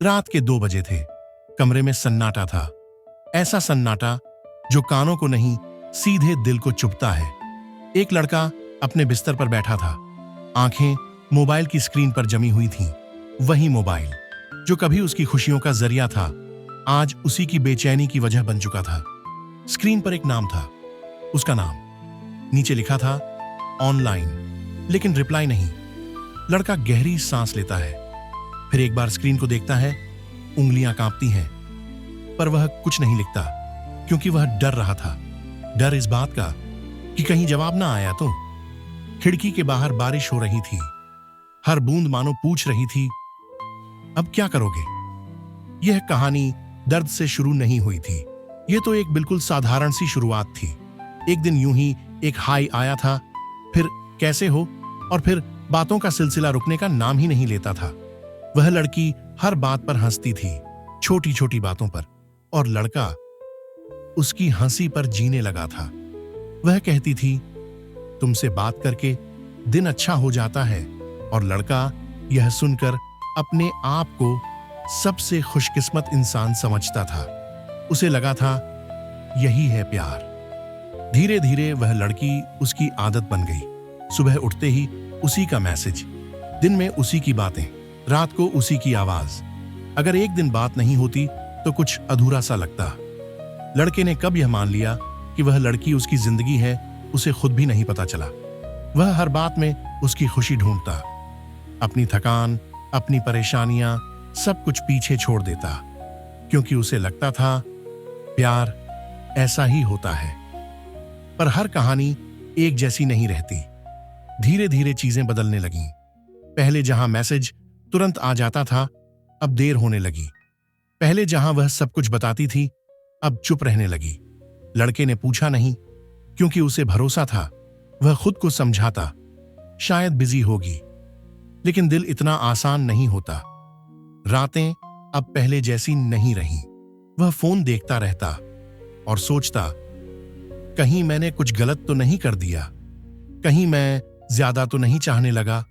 रात के 2 बजे थे। कमरे में सन्नाटा था, ऐसा सन्नाटा जो कानों को नहीं सीधे दिल को चुभता है। एक लड़का अपने बिस्तर पर बैठा था, आंखें मोबाइल की स्क्रीन पर जमी हुई थीं। वही मोबाइल जो कभी उसकी खुशियों का जरिया था, आज उसी की बेचैनी की वजह बन चुका था। स्क्रीन पर एक नाम था, उसका नाम। नीचे लिखा था ऑनलाइन, लेकिन रिप्लाई नहीं। लड़का गहरी सांस लेता है, फिर एक बार स्क्रीन को देखता है। उंगलियां कांपती हैं, पर वह कुछ नहीं लिखता, क्योंकि वह डर रहा था। डर इस बात का कि कहीं जवाब ना आया तो। खिड़की के बाहर बारिश हो रही थी, हर बूंद मानो पूछ रही थी, अब क्या करोगे? यह कहानी दर्द से शुरू नहीं हुई थी। यह तो एक बिल्कुल साधारण सी शुरुआत थी। एक दिन यूं ही एक हाई आया था, फिर कैसे हो, और फिर बातों का सिलसिला रुकने का नाम ही नहीं लेता था। वह लड़की हर बात पर हंसती थी, छोटी छोटी बातों पर, और लड़का उसकी हंसी पर जीने लगा था। वह कहती थी, तुमसे बात करके दिन अच्छा हो जाता है, और लड़का यह सुनकर अपने आप को सबसे खुशकिस्मत इंसान समझता था। उसे लगा था यही है प्यार। धीरे धीरे वह लड़की उसकी आदत बन गई। सुबह उठते ही उसी का मैसेज, दिन में उसी की बातें, रात को उसी की आवाज। अगर एक दिन बात नहीं होती तो कुछ अधूरा सा लगता। लड़के ने कब यह मान लिया कि वह लड़की उसकी जिंदगी है, उसे खुद भी नहीं पता चला। वह हर बात में उसकी खुशी ढूंढता, अपनी थकान, अपनी परेशानियां, सब कुछ पीछे छोड़ देता, क्योंकि उसे लगता था प्यार ऐसा ही होता है। पर हर कहानी एक जैसी नहीं रहती। धीरे धीरे चीजें बदलने लगीं। पहले जहां मैसेज तुरंत आ जाता था, अब देर होने लगी। पहले जहां वह सब कुछ बताती थी, अब चुप रहने लगी। लड़के ने पूछा नहीं, क्योंकि उसे भरोसा था वह खुद को समझाता, शायद बिजी होगी। लेकिन दिल इतना आसान नहीं होता। रातें अब पहले जैसी नहीं रहीं। वह फोन देखता रहता और सोचता, कहीं मैंने कुछ गलत तो नहीं कर दिया, कहीं मैं ज्यादा तो नहीं चाहने लगा।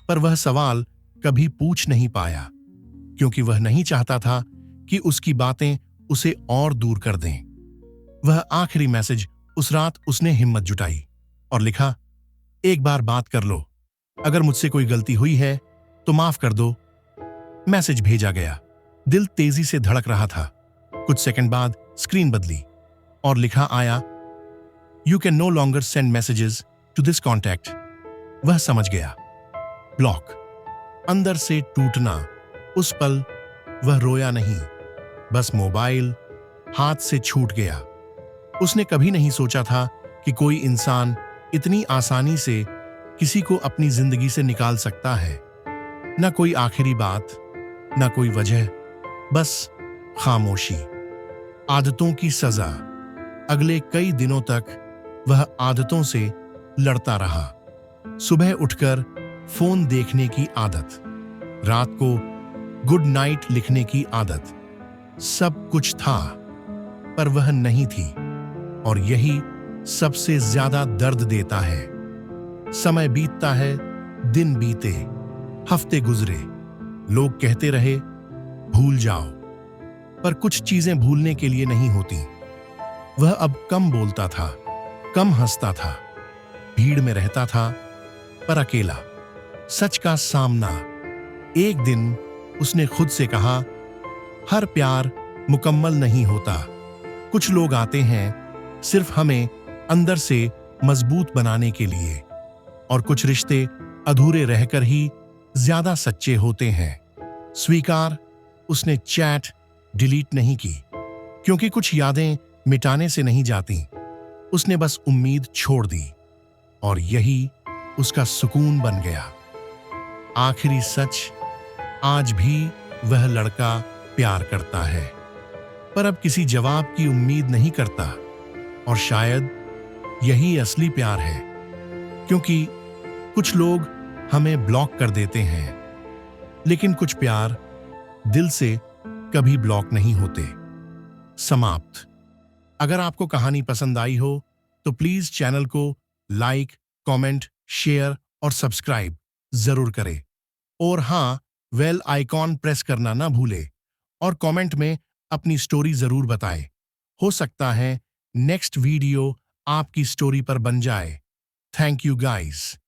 पर वह सवाल कभी पूछ नहीं पाया, क्योंकि वह नहीं चाहता था कि उसकी बातें उसे और दूर कर दें। वह आखिरी मैसेज उस रात उसने हिम्मत जुटाई और लिखा, एक बार बात कर लो, अगर मुझसे कोई गलती हुई है तो माफ कर दो। मैसेज भेजा गया। दिल तेजी से धड़क रहा था। कुछ सेकंड बाद स्क्रीन बदली और लिखा आया, you can no longer send messages to this contact. वह समझ गया, ब्लॉक। अंदर से टूटना। उस पल वह रोया नहीं, बस मोबाइल हाथ से छूट गया। उसने कभी नहीं सोचा था कि कोई इंसान इतनी आसानी से किसी को अपनी जिंदगी से निकाल सकता है। न कोई आखिरी बात, न कोई वजह, बस खामोशी। आदतों की सजा। अगले कई दिनों तक वह आदतों से लड़ता रहा। सुबह उठकर फोन देखने की आदत, रात को गुड नाइट लिखने की आदत। सब कुछ था, पर वह नहीं थी, और यही सबसे ज्यादा दर्द देता है। समय बीतता है, दिन बीते, हफ्ते गुजरे, लोग कहते रहे भूल जाओ, पर कुछ चीजें भूलने के लिए नहीं होती। वह अब कम बोलता था, कम हंसता था, भीड़ में रहता था, पर अकेला। सच का सामना। एक दिन उसने खुद से कहा, हर प्यार मुकम्मल नहीं होता। कुछ लोग आते हैं सिर्फ हमें अंदर से मजबूत बनाने के लिए, और कुछ रिश्ते अधूरे रहकर ही ज्यादा सच्चे होते हैं। स्वीकार। उसने चैट डिलीट नहीं की, क्योंकि कुछ यादें मिटाने से नहीं जाती। उसने बस उम्मीद छोड़ दी, और यही उसका सुकून बन गया। आखिरी सच, आज भी वह लड़का प्यार करता है, पर अब किसी जवाब की उम्मीद नहीं करता। और शायद यही असली प्यार है, क्योंकि कुछ लोग हमें ब्लॉक कर देते हैं, लेकिन कुछ प्यार दिल से कभी ब्लॉक नहीं होते। समाप्त। अगर आपको कहानी पसंद आई हो तो प्लीज चैनल को लाइक, कमेंट, शेयर और सब्सक्राइब जरूर करें। और हाँ, बेल आइकॉन प्रेस करना ना भूले और कमेंट में अपनी स्टोरी जरूर बताएं। हो सकता है नेक्स्ट वीडियो आपकी स्टोरी पर बन जाए। Thank you guys.